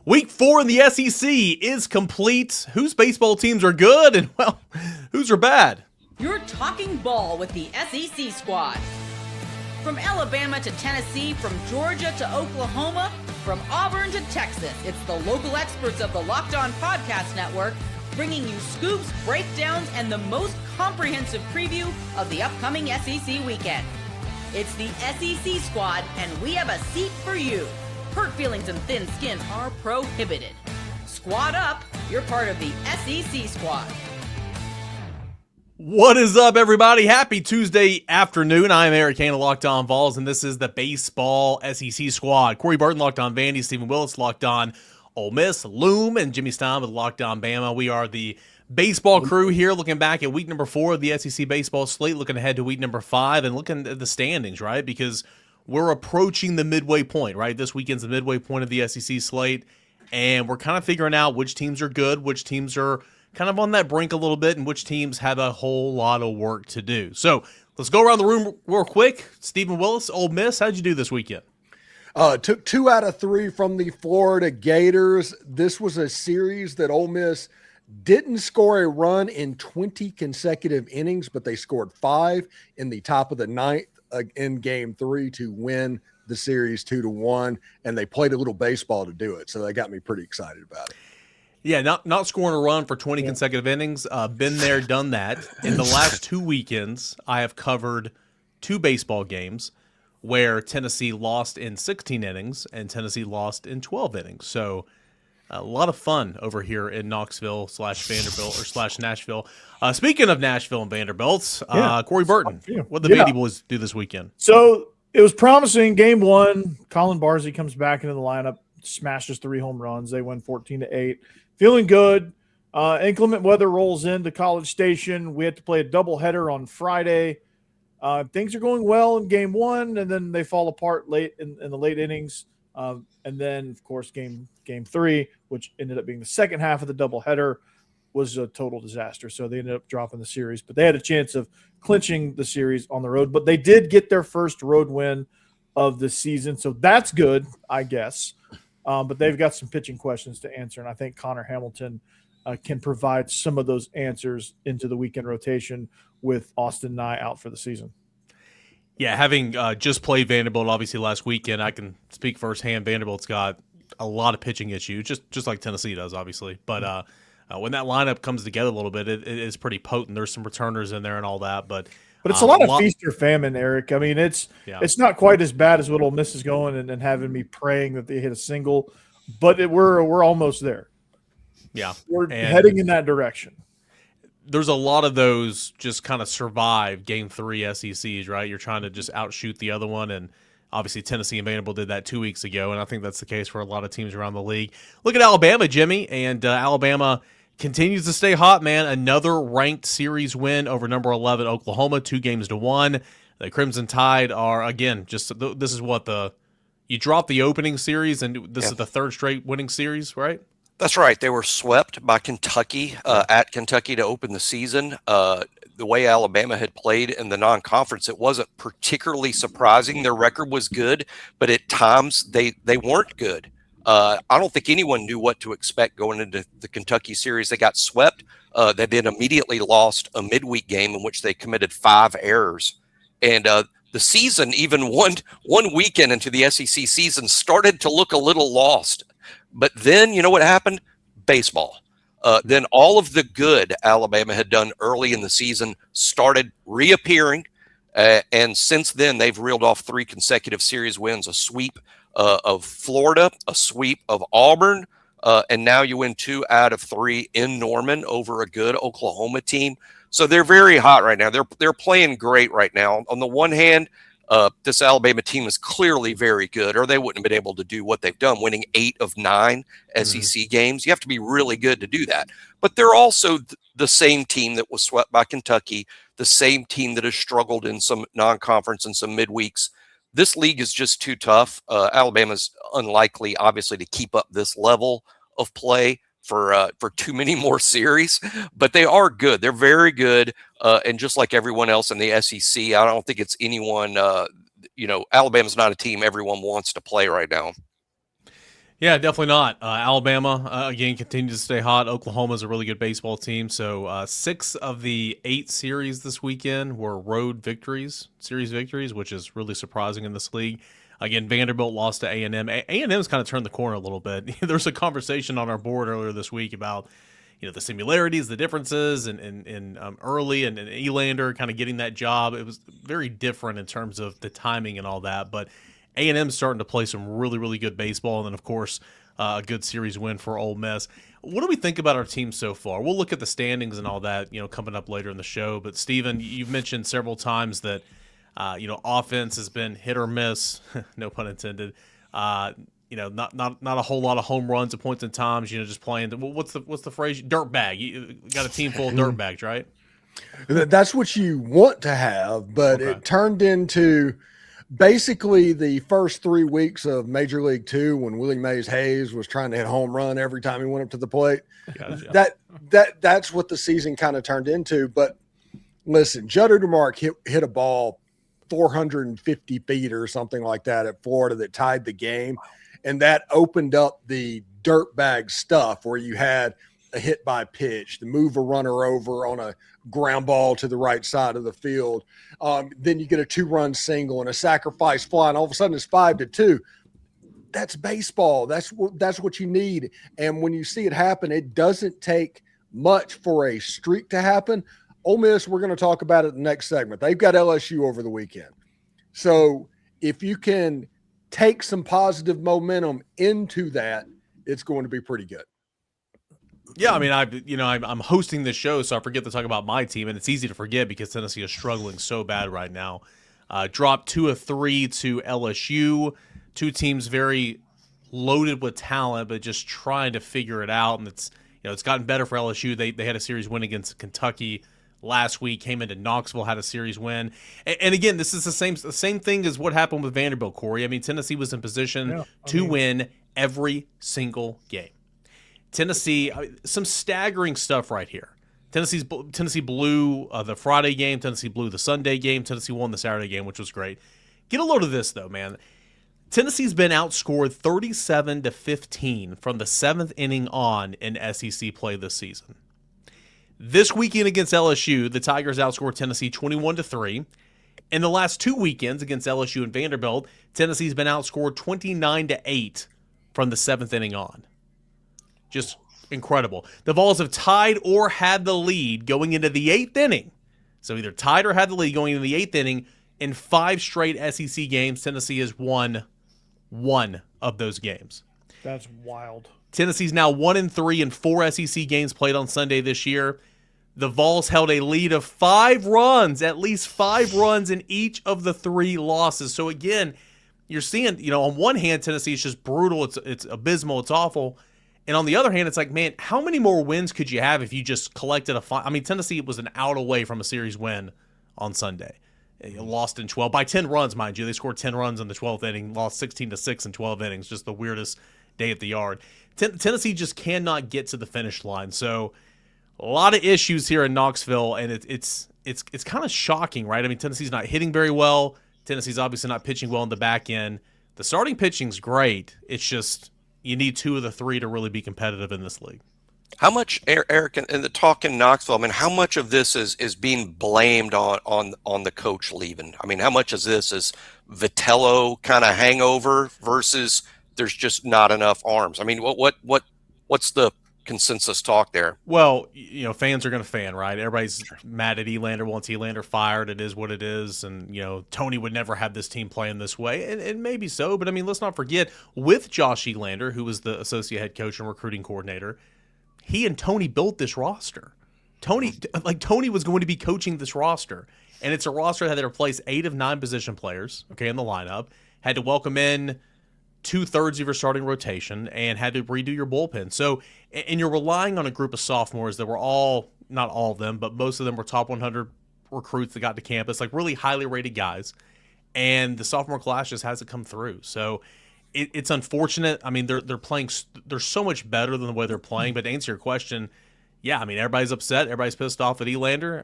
Week 4 in the SEC is complete. Whose baseball teams are good and, well, whose are bad? You're talking ball with the SEC squad. From Alabama to Tennessee, from Georgia to Oklahoma, from Auburn to Texas, it's the local experts of the Locked On Podcast Network bringing you scoops, breakdowns, and the most comprehensive preview of the upcoming SEC weekend. It's the SEC squad, and we have a seat for you. Hurt feelings and thin skin are prohibited. Squad up, you're part of the SEC squad. What is up, everybody? Happy Tuesday afternoon. I'm Eric Kane of Locked On Vols, and this is the baseball SEC squad. Corey Burton, Locked On Vandy, Stephen Willis, Locked On Ole Miss, Loom, and Jimmy Stein with Locked On Bama. We are the baseball crew here, looking back at week number 4 of the SEC baseball slate, looking ahead to week number 5, and looking at the standings, right? Because we're approaching the midway point, right? This weekend's the midway point of the SEC slate, and we're kind of figuring out which teams are good, which teams are kind of on that brink a little bit, and which teams have a whole lot of work to do. So let's go around the room real quick. Stephen Willis, Ole Miss, how'd you do this weekend? Took 2 out of 3 from the Florida Gators. This was a series that Ole Miss didn't score a run in 20 consecutive innings, but they scored 5 in the top of the ninth in game 3 to win the series 2-1, and they played a little baseball to do it. So they got me pretty excited about it. Yeah, not scoring a run for 20 consecutive innings. Been there, done that. In the last 2 weekends, I have covered 2 baseball games where Tennessee lost in 16 innings and Tennessee lost in 12 innings. So a lot of fun over here in Knoxville / Vanderbilt / Nashville. Speaking of Nashville and Vanderbilt, Corey Burton, what did the Vandy boys do this weekend? So it was promising. Game 1, Colin Bars comes back into the lineup, smashes 3 home runs. They win 14-8. Feeling good. Inclement weather rolls into College Station. We had to play a doubleheader on Friday. Things are going well in game 1, and then they fall apart late in the late innings. And then, of course, game 3, which ended up being the second half of the doubleheader, was a total disaster. So they ended up dropping the series. But they had a chance of clinching the series on the road. But they did get their first road win of the season. So that's good, I guess. But they've got some pitching questions to answer, and I think Connor Hamilton can provide some of those answers into the weekend rotation with Austin Nye out for the season. Yeah, having just played Vanderbilt obviously last weekend, I can speak firsthand. Vanderbilt's got a lot of pitching issues, just like Tennessee does, obviously. But when that lineup comes together a little bit, it is pretty potent. There's some returners in there and all that, but it's a lot of feast or famine, Eric. I mean, it's not quite as bad as what Ole Miss is going and having me praying that they hit a single, but we're almost there. Yeah, we're heading in that direction. There's a lot of those just kind of survive game 3 SECs, right? You're trying to just outshoot the other one, and obviously Tennessee and Vanderbilt did that 2 weeks ago, and I think that's the case for a lot of teams around the league. Look at Alabama, Jimmy, and Alabama continues to stay hot, man. Another ranked series win over number 11 Oklahoma, 2-1. The Crimson Tide are, again, this is what you dropped the opening series, and this is the 3rd straight winning series, right? That's right. They were swept by Kentucky at Kentucky to open the season. The way Alabama had played in the non-conference, it wasn't particularly surprising. Their record was good, but at times they weren't good. I don't think anyone knew what to expect going into the Kentucky series. They got swept. They then immediately lost a midweek game in which they committed 5 errors. And the season, even one weekend into the SEC season, started to look a little lost. But then, you know what happened? Baseball. Then all of the good Alabama had done early in the season started reappearing. And since then, they've reeled off 3 consecutive series wins, a sweep of Florida, a sweep of Auburn, and now you win 2 out of 3 in Norman over a good Oklahoma team. So they're very hot right now. They're playing great right now. On the one hand, this Alabama team is clearly very good, or they wouldn't have been able to do what they've done, winning 8 of 9 SEC games. You have to be really good to do that. But they're also the same team that was swept by Kentucky, the same team that has struggled in some non-conference and some midweeks. This league is just too tough. Alabama's unlikely, obviously, to keep up this level of play for too many more series, but they are good. They're very good. And just like everyone else in the SEC, I don't think it's anyone, Alabama's not a team everyone wants to play right now. Yeah, definitely not. Alabama, again, continues to stay hot. Oklahoma's a really good baseball team. So 6 of the 8 series this weekend were road victories, series victories, which is really surprising in this league. Again, Vanderbilt lost to A&M. A&M's kind of turned the corner a little bit. There's a conversation on our board earlier this week about the similarities, the differences, and early and Elander kind of getting that job. It was very different in terms of the timing and all that, but A&M starting to play some really, really good baseball, and then, of course, a good series win for Ole Miss. What do we think about our team so far? We'll look at the standings and all that, coming up later in the show. But, Steven, you've mentioned several times that, offense has been hit or miss, no pun intended. Not a whole lot of home runs at points in times, just playing. What's the phrase? Dirtbag. You got a team full of dirtbags, right? That's what you want to have, but Okay. it turned into basically the first 3 weeks of Major League Two when Willie Mays Hayes was trying to hit a home run every time he went up to the plate. Gotcha. That's what the season kind of turned into. But listen, Judd Udermark hit a ball 450 feet or something like that at Florida that tied the game, and that opened up the dirtbag stuff where you had a hit by pitch, to move a runner over on a ground ball to the right side of the field. Then you get a 2-run single and a sacrifice fly, and all of a sudden it's 5-2. That's baseball. That's what you need. And when you see it happen, it doesn't take much for a streak to happen. Ole Miss, we're going to talk about it in the next segment. They've got LSU over the weekend. So if you can take some positive momentum into that, it's going to be pretty good. Yeah, I mean, I'm hosting this show, so I forget to talk about my team, and it's easy to forget because Tennessee is struggling so bad right now. Dropped 2 of 3 to LSU, 2 teams very loaded with talent, but just trying to figure it out. And it's gotten better for LSU. They had a series win against Kentucky last week, came into Knoxville, had a series win. And again, this is the same thing as what happened with Vanderbilt, Corey. I mean, Tennessee was in position to win every single game. Tennessee, some staggering stuff right here. Tennessee blew the Friday game. Tennessee blew the Sunday game. Tennessee won the Saturday game, which was great. Get a load of this, though, man. Tennessee's been outscored 37-15 from the 7th inning on in SEC play this season. This weekend against LSU, the Tigers outscored Tennessee 21-3. In the last 2 weekends against LSU and Vanderbilt, Tennessee's been outscored 29-8 from the 7th inning on. Just incredible. The Vols have tied or had the lead going into the 8th inning. So either tied or had the lead going into the 8th inning. In 5 straight SEC games, Tennessee has won 1 of those games. That's wild. Tennessee's now 1-3 in 4 SEC games played on Sunday this year. The Vols held a lead of 5 runs, at least 5 runs in each of the 3 losses. So again, you're seeing, on one hand, Tennessee is just brutal. It's abysmal. It's awful. And on the other hand, it's like, man, how many more wins could you have if you just collected Tennessee was an out away from a series win on Sunday. It lost in 12 by 10 runs, mind you. They scored 10 runs in the 12th inning, lost 16-6 in 12 innings. Just the weirdest day at the yard. Tennessee just cannot get to the finish line. So a lot of issues here in Knoxville, and it's kind of shocking, right? I mean, Tennessee's not hitting very well. Tennessee's obviously not pitching well in the back end. The starting pitching's great. It's just you need 2 of the 3 to really be competitive in this league. How much, Eric, in the talk in Knoxville, I mean, how much of this is being blamed on the coach leaving? I mean, how much of this is Vitello kind of hangover versus there's just not enough arms? I mean, what's the consensus talk there? Well, fans are going to fan, right? Everybody's mad at Elander, wants Elander fired. It is what it is. And, Tony would never have this team playing this way. And maybe so. But, I mean, let's not forget, with Josh Elander, who was the associate head coach and recruiting coordinator, he and Tony built this roster. Tony was going to be coaching this roster. And it's a roster that had to replace 8 of 9 position players, in the lineup, had to welcome in 2/3 of your starting rotation, and had to redo your bullpen. So, and you're relying on a group of sophomores that were not all of them, but most of them were top 100 recruits that got to campus, like really highly rated guys. And the sophomore class just hasn't come through. So it's unfortunate. I mean, they're so much better than the way they're playing. But to answer your question, yeah, I mean, everybody's upset. Everybody's pissed off at Elander.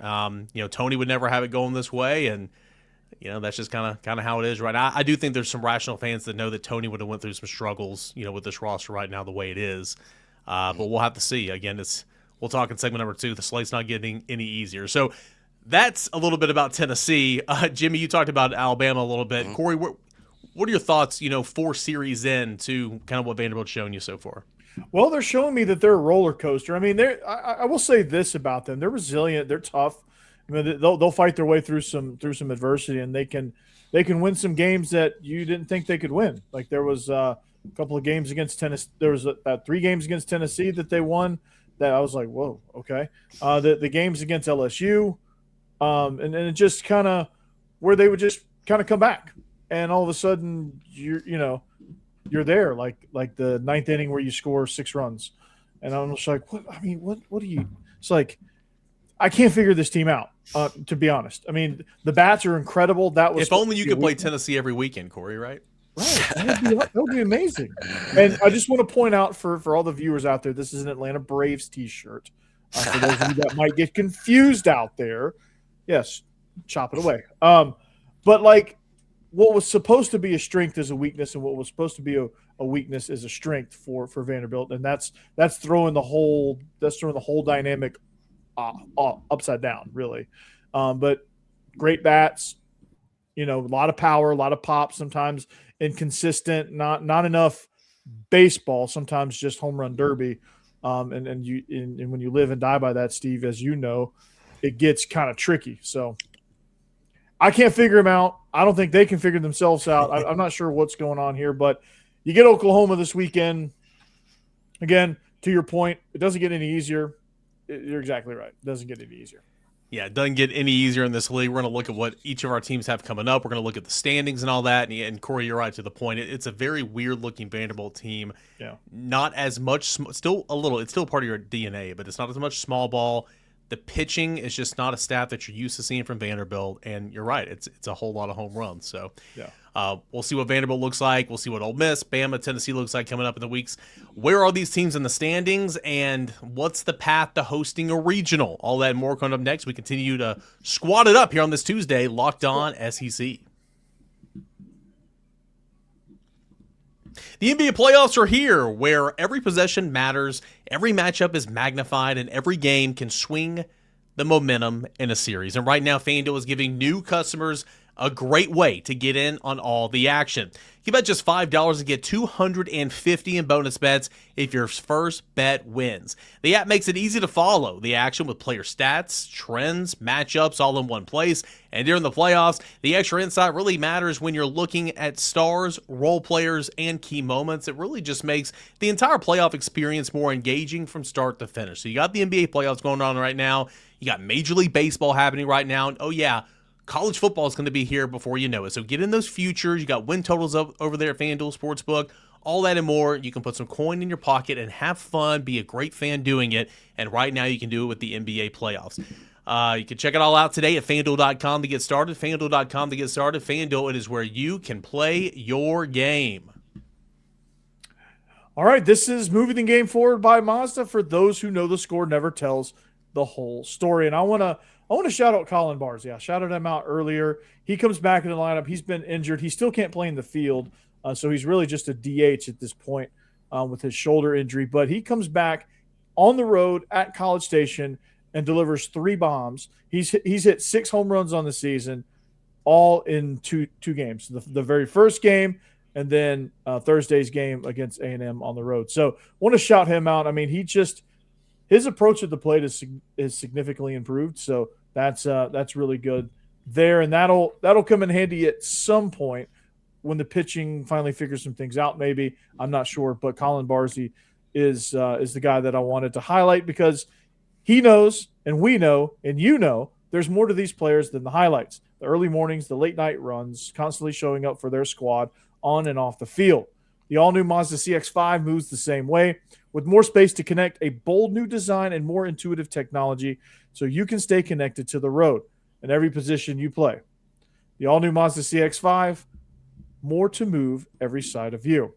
Tony would never have it going this way. And That's just kind of how it is right now. I do think there's some rational fans that know that Tony would have went through some struggles, with this roster right now the way it is. But we'll have to see. Again, we'll talk in segment number 2. The slate's not getting any easier. So that's a little bit about Tennessee. Jimmy, you talked about Alabama a little bit. Corey, what are your thoughts, 4 series in to kind of what Vanderbilt's shown you so far? Well, they're showing me that they're a roller coaster. I mean, I will say this about them: they're resilient, they're tough. I mean, they'll fight their way through some adversity, and they can win some games that you didn't think they could win. Like there was a couple of games against Tennessee. There was 3 games against Tennessee that they won. That I was like, whoa, okay. The games against LSU, and it just kind of where they would just kind of come back, and all of a sudden you're there, like the 9th inning where you score 6 runs. And I'm just like, what do you – it's like I can't figure this team out, to be honest. I mean, the bats are incredible. That was if only you could play Tennessee every weekend, Corey, right? Right. That would be amazing. And I just want to point out for all the viewers out there, this is an Atlanta Braves T-shirt. For those of you that might get confused out there, yes, chop it away. But like – what was supposed to be a strength is a weakness, and what was supposed to be a weakness is a strength for Vanderbilt, and that's throwing the whole dynamic upside down, really. But great bats, a lot of power, a lot of pop, sometimes inconsistent, not enough baseball, sometimes just home run derby. And when you live and die by that, Steve, as you know, it gets kind of tricky. So I can't figure them out. I don't think they can figure themselves out. I'm not sure what's going on here, but you get Oklahoma this weekend. Again, to your point, it doesn't get any easier. You're exactly right. It doesn't get any easier. Yeah, it doesn't get any easier in this league. We're going to look at what each of our teams have coming up. We're going to look at the standings and all that. And Corey, you're right to the point. It's a very weird-looking Vanderbilt team. Yeah. Not as much – still a little – it's still part of your DNA, but it's not as much small ball. The pitching is just not a stat that you're used to seeing from Vanderbilt, and you're right. It's a whole lot of home runs. So we'll see what Vanderbilt looks like. We'll see what Ole Miss, Bama, Tennessee looks like coming up in the weeks. Where are these teams in the standings, and what's the path to hosting a regional? All that and more coming up next. We continue to squat it up here on this Tuesday, Locked On SEC. The NBA playoffs are here, where every possession matters, every matchup is magnified, and every game can swing the momentum in a series. And right now, FanDuel is giving new customers a great way to get in on all the action. You bet just $5 and get $250 in bonus bets if your first bet wins. The app makes it easy to follow the action with player stats, trends, matchups all in one place. And during the playoffs, the extra insight really matters when you're looking at stars, role players, and key moments. It really just makes the entire playoff experience more engaging from start to finish. So you got the NBA playoffs going on right now. You got Major League Baseball happening right now. And oh yeah, college football is going to be here before you know it. So get in those futures. You got win totals over there at FanDuel Sportsbook. All that and more. You can put some coin in your pocket and have fun. Be a great fan doing it. And right now you can do it with the NBA playoffs. You can check it all out today at FanDuel.com to get started. FanDuel.com to get started. FanDuel, it is where you can play your game. All right, this is Moving the Game Forward by Mazda. For those who know, the score never tells the whole story. And I want to shout out Colin Bars. Yeah, I shouted him out earlier. He comes back in the lineup. He's been injured. He still can't play in the field, so he's really just a DH at this point with his shoulder injury. But he comes back on the road at College Station and delivers 3 bombs. He's hit 6 home runs on the season, all in two games. The very first game and then Thursday's game against A&M on the road. So want to shout him out. I mean, his approach at the plate is significantly improved, so that's really good there, and that'll come in handy at some point when the pitching finally figures some things out. Maybe, I'm not sure, but Colin Barzy is the guy that I wanted to highlight because he knows, and we know, and you know, there's more to these players than the highlights. The early mornings, the late night runs, constantly showing up for their squad on and off the field. The all-new Mazda CX-5 moves the same way, with more space to connect, a bold new design, and more intuitive technology so you can stay connected to the road in every position you play. The all-new Mazda CX-5, more to move every side of you.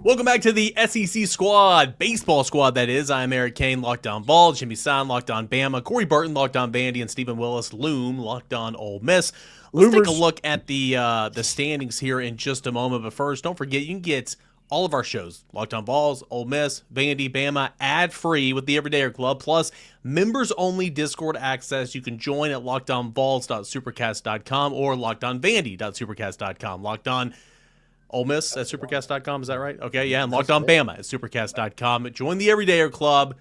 Welcome back to the SEC squad, baseball squad that is. I'm Eric Kane, locked on Ball, Jimmy Stein, locked on Bama, Corey Burton, locked on Vandy, and Stephen Willis, Loom, locked on Ole Miss. Let's take a look at the standings here in just a moment. But first, don't forget, you can get all of our shows, Locked on Balls, Ole Miss, Vandy, Bama, ad-free with the Everydayer Club, plus members-only Discord access. You can join at lockedonballs.supercast.com or lockedonvandy.supercast.com. Locked on Ole Miss at supercast.com, is that right? Okay, yeah, and Locked on Bama at supercast.com. Join the Everydayer Club.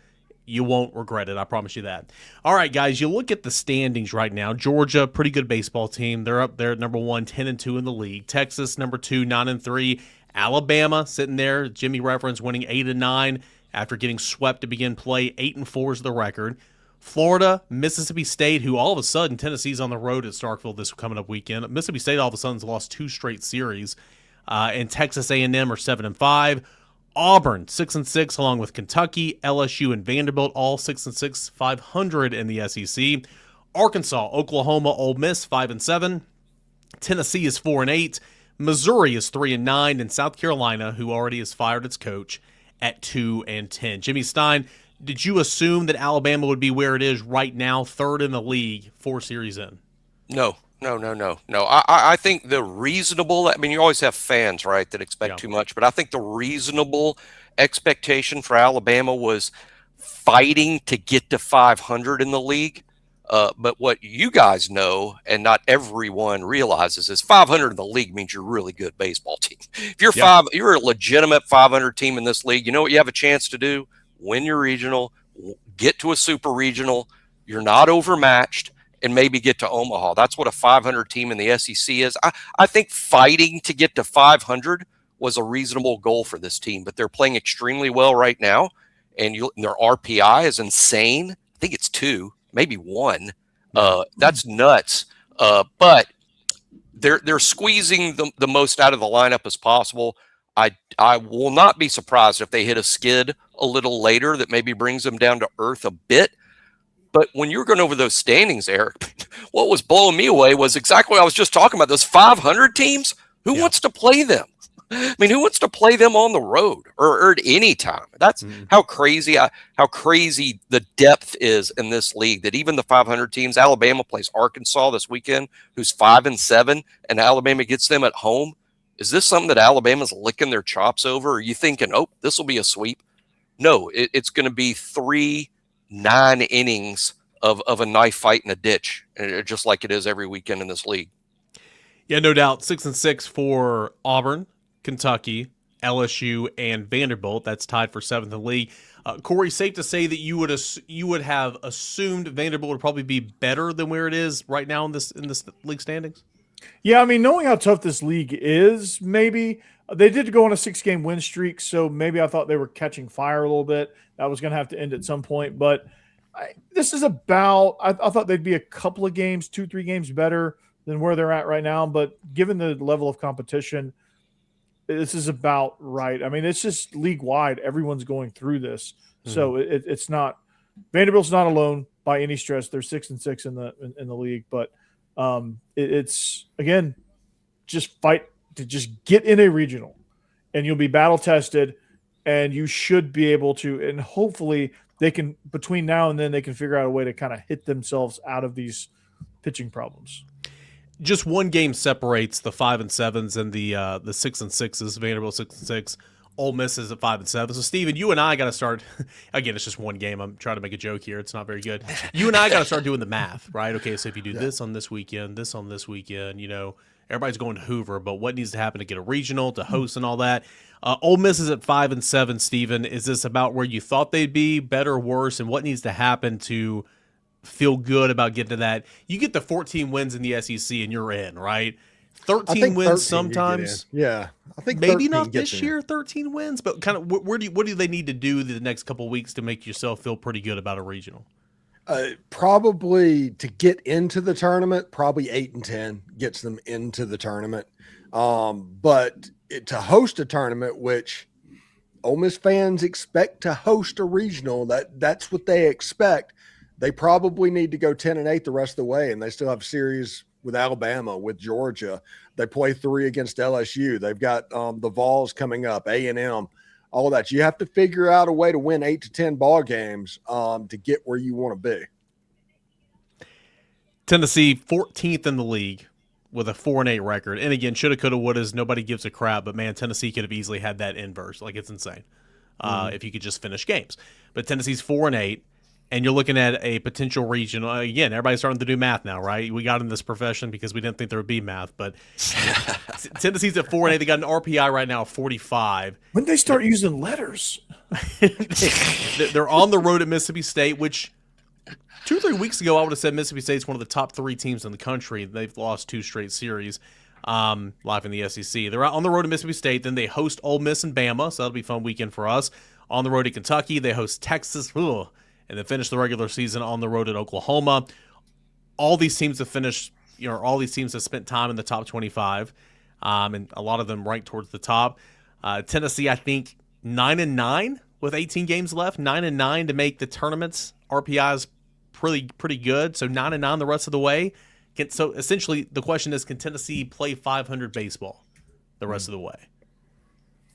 You won't regret it, I promise you that. All right, guys, you look at the standings right now. Georgia, pretty good baseball team. They're up there at number 1, 10-2 in the league. Texas, number 2, 9-3. Alabama sitting there. Jimmy reference winning 8-9 after getting swept to begin play. 8-4 is the record. Florida, Mississippi State, who all of a sudden Tennessee's on the road at Starkville this coming up weekend. Mississippi State all of a sudden has lost 2 straight series. And Texas A&M are 7-5. Auburn 6-6, along with Kentucky, LSU, and Vanderbilt, all 6-6, 500 in the SEC. Arkansas, Oklahoma, Ole Miss 5-7. Tennessee is 4-8. Missouri is 3-9, and South Carolina, who already has fired its coach, at 2-10. Jimmy Stein, did you assume that Alabama would be where it is right now, third in the league, 4 series in? No. I think the reasonable, I mean, you always have fans, right, that expect too much, but I think the reasonable expectation for Alabama was fighting to get to 500 in the league. But what you guys know, and not everyone realizes, is 500 in the league means you're a really good baseball team. If you're you're a legitimate 500 team in this league, you know what you have a chance to do? Win your regional, get to a super regional. You're not overmatched, and maybe get to Omaha. That's what a 500 team in the SEC is. I think fighting to get to 500 was a reasonable goal for this team, but they're playing extremely well right now, and their RPI is insane. I think it's 2, maybe 1. That's nuts. But they're squeezing the most out of the lineup as possible. I will not be surprised if they hit a skid a little later that maybe brings them down to earth a bit. But when you were going over those standings, Eric, what was blowing me away was exactly what I was just talking about. Those 500 teams, who wants to play them? I mean, who wants to play them on the road or at any time? That's how crazy the depth is in this league, that even the 500 teams, Alabama plays Arkansas this weekend, who's 5-7, and Alabama gets them at home. Is this something that Alabama's licking their chops over? Or are you thinking, oh, this will be a sweep? No, it's going to be 3 9 innings of a knife fight in a ditch, just like it is every weekend in this league. Yeah, no doubt. 6-6 for Auburn, Kentucky, LSU, and Vanderbilt. That's tied for 7th in the league. Corey, safe to say that you would have assumed Vanderbilt would probably be better than where it is right now in this league standings? Yeah, I mean, knowing how tough this league is, maybe they did go on a 6-game win streak, so maybe I thought they were catching fire a little bit. That was going to have to end at some point, but this is about, I thought they'd be a couple of games, 2-3 games better than where they're at right now, but given the level of competition, this is about right. I mean, it's just league-wide. Everyone's going through this, so it's not – Vanderbilt's not alone by any stretch. They're 6-6 in the league, but it's, again, just fight to just get in a regional, and you'll be battle-tested, and you should be able to, and hopefully they can, between now and then, they can figure out a way to kind of hit themselves out of these pitching problems. Just one game separates the 5-7s and the 6-6s. Vanderbilt 6-6. Ole Miss is at 5-7. So Steven, you and I got to start. Again, it's just one game. I'm trying to make a joke here. It's not very good. You and I got to start doing the math, right? Okay, so if you do this on this weekend, you know, everybody's going to Hoover. But what needs to happen to get a regional, to host, and all that? Ole Miss is at 5-7. Steven, is this about where you thought they'd be, better or worse? And what needs to happen to feel good about getting to that? You get the 14 wins in the SEC and you're in, right? 13 wins sometimes. Yeah. I think maybe not this year, 13 wins, but kind of what do they need to do the next couple of weeks to make yourself feel pretty good about a regional? Probably to get into the tournament, probably 8-10 gets them into the tournament. But to host a tournament, which Ole Miss fans expect to host a regional, that's what they expect. They probably need to go 10-8 the rest of the way, and they still have series with Alabama, with Georgia. They play 3 against LSU. They've got the Vols coming up, A&M, all of that. You have to figure out a way to win 8 to 10 ball games to get where you want to be. Tennessee 14th in the league with a 4-8 record. And again, shoulda, coulda, wouldas. Nobody gives a crap. But man, Tennessee could have easily had that inverse. Like, it's insane if you could just finish games. But Tennessee's 4-8, and you're looking at a potential region. Again, everybody's starting to do math now, right? We got in this profession because we didn't think there would be math. But Tennessee's at 4-8. They got an RPI right now of 45. When they start using letters, they're on the road at Mississippi State, which 2 or 3 weeks ago, I would have said Mississippi State's one of the top 3 teams in the country. They've lost 2 straight series live in the SEC. They're out on the road to Mississippi State. Then they host Ole Miss and Bama, so that'll be a fun weekend for us. On the road to Kentucky, they host Texas, and then finish the regular season on the road at Oklahoma. All these teams have finished, all these teams have spent time in the top 25, and a lot of them ranked towards the top. Tennessee, I think, 9-9 with 18 games left, 9-9 to make the tournaments. RPI's pretty good, so 9-9 the rest of the way. So essentially, the question is, can Tennessee play 500 baseball the rest of the way?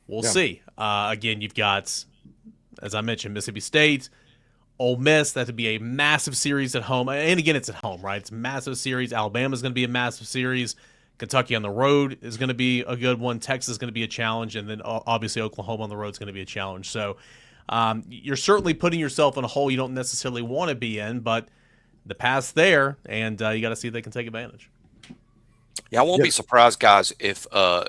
We'll see. Again, you've got, as I mentioned, Mississippi State, Ole Miss. That would be a massive series at home. And again, it's at home, right? It's a massive series. Alabama's going to be a massive series. Kentucky on the road is going to be a good one. Texas is going to be a challenge. And then obviously Oklahoma on the road is going to be a challenge. So you're certainly putting yourself in a hole you don't necessarily want to be in, but the path's there, and you got to see if they can take advantage. Yeah, I won't be surprised, guys, if a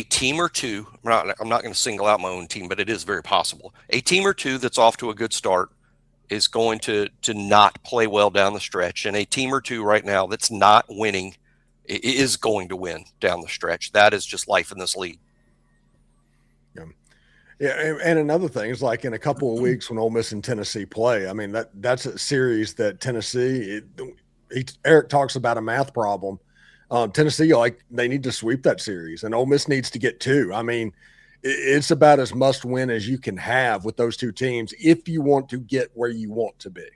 team or two, I'm not going to single out my own team, but it is very possible. A team or two that's off to a good start is going to not play well down the stretch, and a team or two right now that's not winning is going to win down the stretch. That is just life in this league. Yeah, and another thing is, like, in a couple of weeks when Ole Miss and Tennessee play, I mean, that's a series that Tennessee, Eric talks about a math problem. Tennessee, they need to sweep that series, and Ole Miss needs to get 2. I mean, it's about as must win as you can have with those 2 teams if you want to get where you want to be.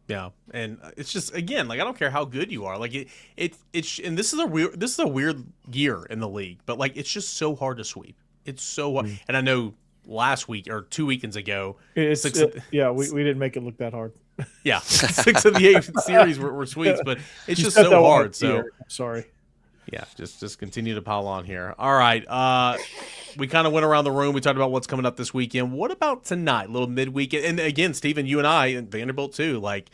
Yeah, and it's just, again, like, I don't care how good you are. Like, it's and this is a weird year in the league, but like, it's just so hard to sweep. It's so hard. And I know last week or 2 weekends ago, we didn't make it look that hard. Yeah, 6 of the 8 series were sweeps, but it's just so hard. So sorry. Yeah, just continue to pile on here. All right, we kind of went around the room. We talked about what's coming up this weekend. What about tonight? A little midweek, and again, Stephen, you and I, and Vanderbilt too. Like,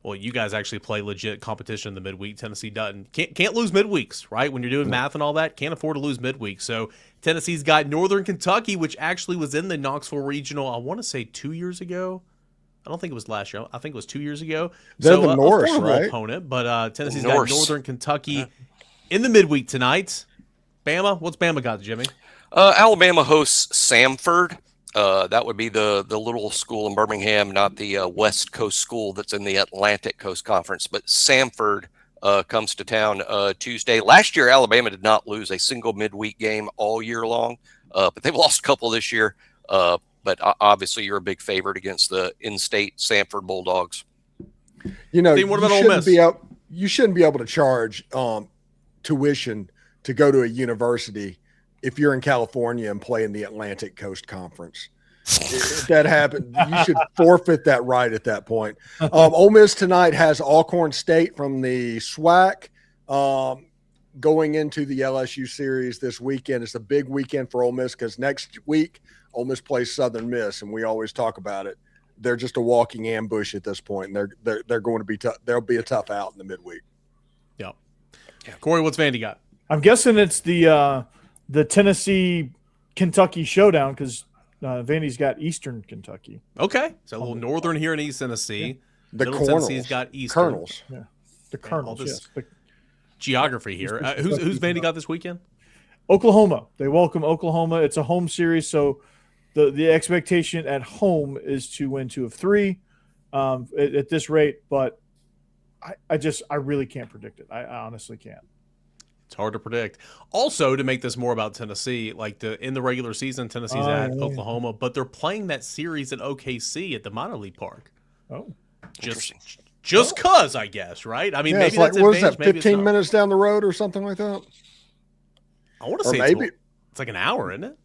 well, you guys actually play legit competition in the midweek. Tennessee doesn't. Can't lose midweeks, right? When you're doing math and all that, can't afford to lose midweek. So Tennessee's got Northern Kentucky, which actually was in the Knoxville Regional, I want to say 2 years ago. I don't think it was last year. I think it was 2 years ago. They're so the Norse, a right? opponent, but Tennessee's got Northern Kentucky in the midweek tonight. Bama, what's Bama got, Jimmy? Alabama hosts Samford. That would be the little school in Birmingham, not the West Coast school that's in the Atlantic Coast Conference. But Samford comes to town Tuesday. Last year, Alabama did not lose a single midweek game all year long, but they've lost a couple this year. But obviously, you're a big favorite against the in-state Samford Bulldogs. What about Ole Miss? You shouldn't be able to charge tuition to go to a university if you're in California and play in the Atlantic Coast Conference. If that happened, you should forfeit that right at that point. Ole Miss tonight has Alcorn State from the SWAC going into the LSU series this weekend. It's a big weekend for Ole Miss because next week Ole Miss plays Southern Miss, and we always talk about it. They're just a walking ambush at this point, and they're going to be tough. There'll be a tough out in the midweek. Yep. Yeah. Corey, what's Vandy got? I'm guessing it's the Tennessee Kentucky showdown because Vandy's got Eastern Kentucky. Okay, so a little Northern here in East Tennessee. Yeah. The Middle Colonels. Tennessee's got Eastern. Colonels. Yeah. The Colonels. Yes. Geography here. Who's Vandy got this weekend? Oklahoma. They welcome Oklahoma. It's a home series, so the expectation at home is to win 2 of 3 at this rate. But I really can't predict it. I honestly can't. It's hard to predict. Also, to make this more about Tennessee, like in the regular season, Tennessee's at Oklahoma, but they're playing that series at OKC at the minor league park. Oh, just Just cause, I guess, right? I mean, Yeah, maybe it's like, that's what is advantage, that, maybe it's 15 not. minutes down the road or something like that? I want to Or say maybe. it's like an hour, isn't it?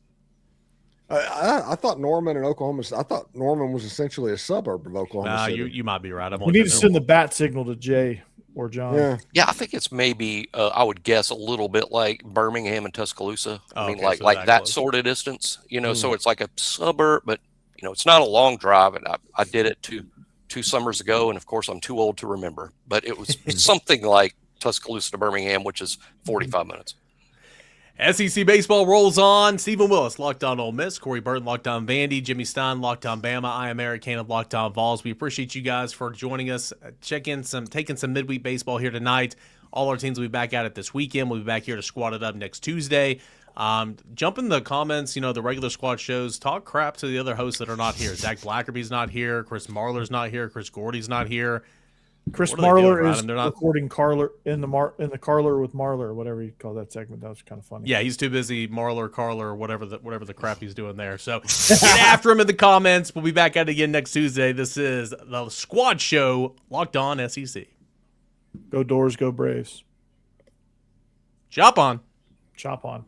I thought Norman and Oklahoma. I thought Norman was essentially a suburb of Oklahoma Nah, City. you might be right. I'm We need to send the bat signal to Jay or John. Yeah, Yeah, I think it's maybe I would guess a little bit like Birmingham and Tuscaloosa. Oh, I mean, okay, so like that close. sort of distance. So it's like a suburb, but it's not a long drive. And I did it two summers ago, and of course I'm too old to remember. But it was something like Tuscaloosa to Birmingham, which is 45 minutes. SEC baseball rolls on. Stephen Willis, Locked On Ole Miss. Corey Burton, Locked On Vandy. Jimmy Stein, Locked On Bama. I am Eric Kane of Locked On Vols. We appreciate you guys for joining us. Taking some midweek baseball here tonight. All our teams will be back at it this weekend. We'll be back here to squad it up next Tuesday. Jump in the comments, the regular squad shows. Talk crap to the other hosts that are not here. Zach Blackerby's not here. Chris Marlar's not here. Chris Gordy's not here. Chris What are they doing, Marlar is Ryan? They're not- recording Carler in the Carler with Marlar, or whatever you call that segment. That was kind of funny. Yeah, he's too busy, Marlar, Carler, whatever the crap he's doing there. So get after him in the comments. We'll be back at it again next Tuesday. This is the Squad Show, Locked On SEC. Go Doors, go Braves. Chop on. Chop on.